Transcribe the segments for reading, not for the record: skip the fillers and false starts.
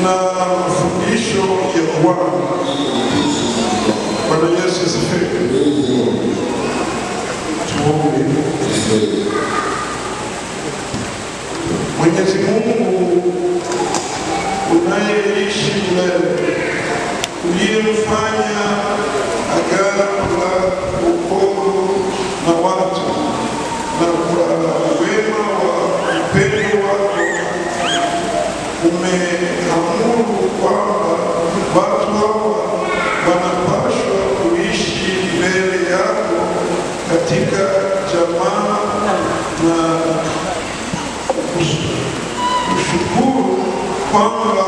na mafundisho ya Bwana. Bwana Yesu asifiwe. Tuombe. Mwenyezi Mungu unayeishi milele, uliyemfanya agano la wokovu na watu, na kwa wema wa upendo wako umeamuru kwamba watu hawa wanapaswa kuishi mbele yako katika jamaa na kushukuru kwamba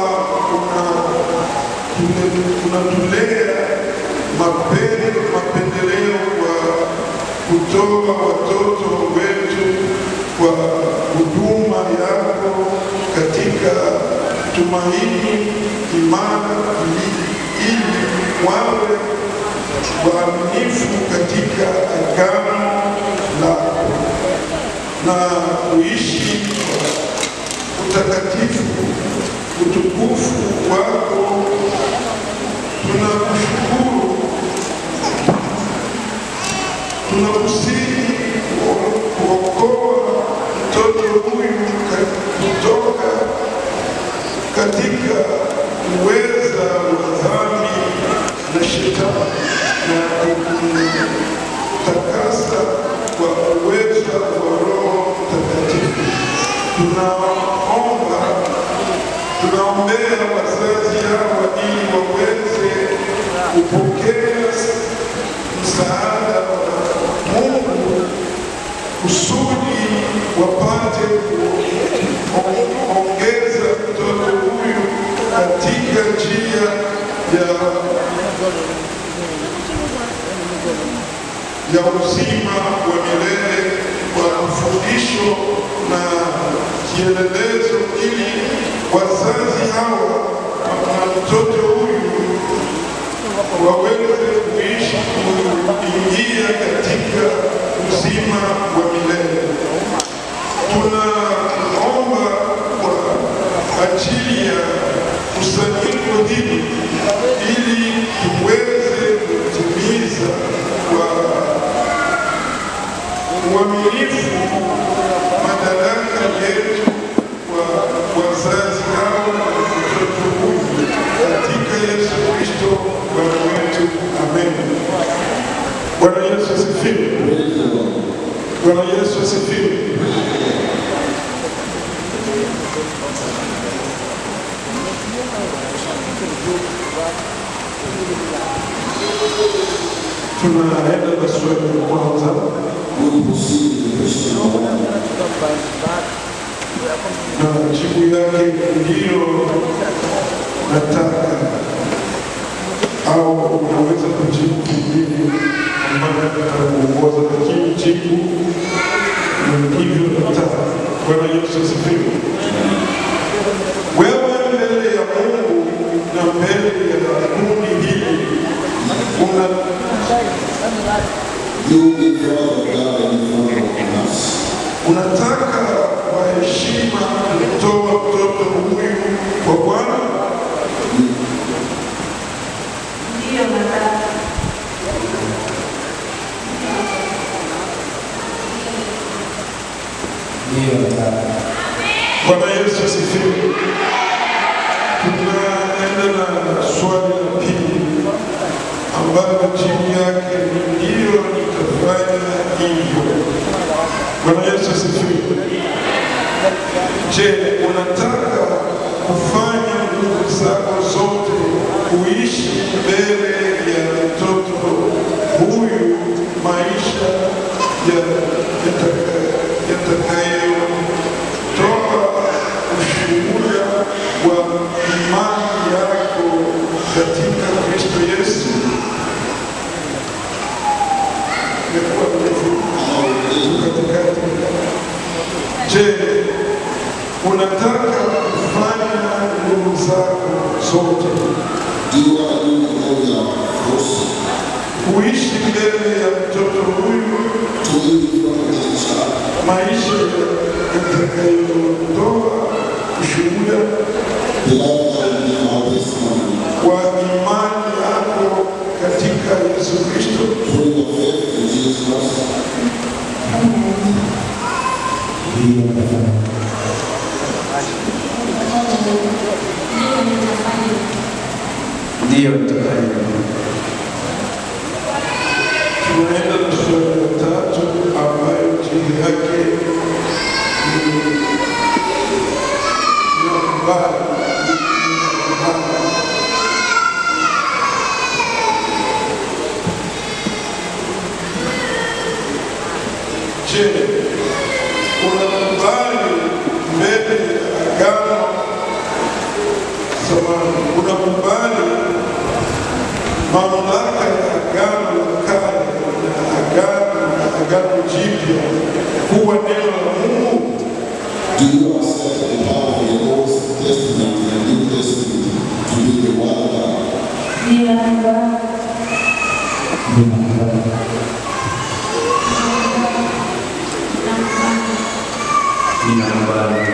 unatulea mapendeleo kwa kutoa watoto wetu kwa huduma yako katika tumaini imara, ili wawe waaminifu katika agano lako na kuishi utakatifu utukufu wako. Tunakushukuru, tunakusihi kuokoa mtoto huyu kutoka katika uweza wa dhambi na shetani, na kutakasa kwa uweza wa Roho Mtakatifu. Tunaombea wazazi hawa ili waweze kupokea msaada wa Mungu kusudi wapate kuongeza mtoto huyu katika njia ya uzima wa milele kwa mafundisho na kielelezo, ili wazazi hawa na mtoto huyu waweze kuishi kuingia katika uzima wa milele. Tunaomba kwa ajili ya kusanyiko hili ili tuweze kutimiza kwa uaminifu madaraka yetu kwa wazazi hao na mtoto huyu katika Yesu Kristo Bwana wetu. Amen. Bwana Yesu asifiwe. Bwana Yesu asifiwe. Tunaenda na swali la kwanza. Na jibu yake ndio nataka, au unaweza kujibu kingine ambayo atakuongoza, lakini jibu ni hivyo nataka. Bwana Yesu asifiwe. Wewe mbele ya Mungu na mbele ya kundi hili unataka waheshima kutoa mtoto huyu kwa Bwana? Ndio nataka. Bwana Yesu asifiwe. Tunaenda na swali la pili ambayo jibu yake ndio nitafanya hivyo. Bwana Yesu asifiwe. Je, unataka kufanya nguvu zako zote kuishi mbele ya mtoto huyu maisha yatakayotoa ushuhuda wa imani yako katika Kristo Yesu? Je, unataka kufanya nguvu zako zote kuishi mbele ya mtoto huyu maisha yatakayotoa ushuhuda wa imani Ndiyo, nitafanya. Tunaenda na swali la tatu ambayo chini yake ni nakubali. Je, unakubali mbele ya agano? Unakubali mamlaka ya agano la kale na agano jipya kuwa neno la Mungu? Do you accept the power of the Old Testament and New Testament to be the word of God? Ninakubali.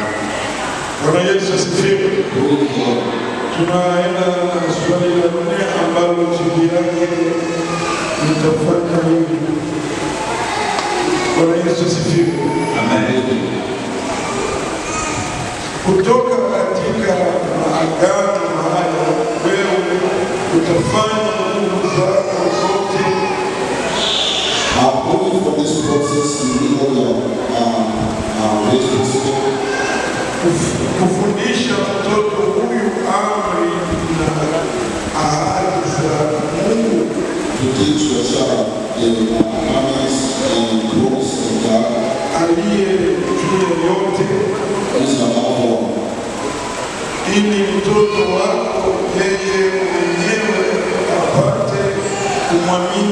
Bwana Yesu asifiwe. Tunaenda na swali la nne ambalo chini yake nitafanya hivi. Bwana Yesu asifiwe. Amen. Kutoka katika maagano haya wewe utafanya nguvu zako zote Only for this process you need all your kufundisha mtoto huyu amri na ahadi za Mungu, to teach your child the commandments and rules of God. aliye juu ya yote, Is above all. ili mtoto wako yeye mwenyewe apate kumwamini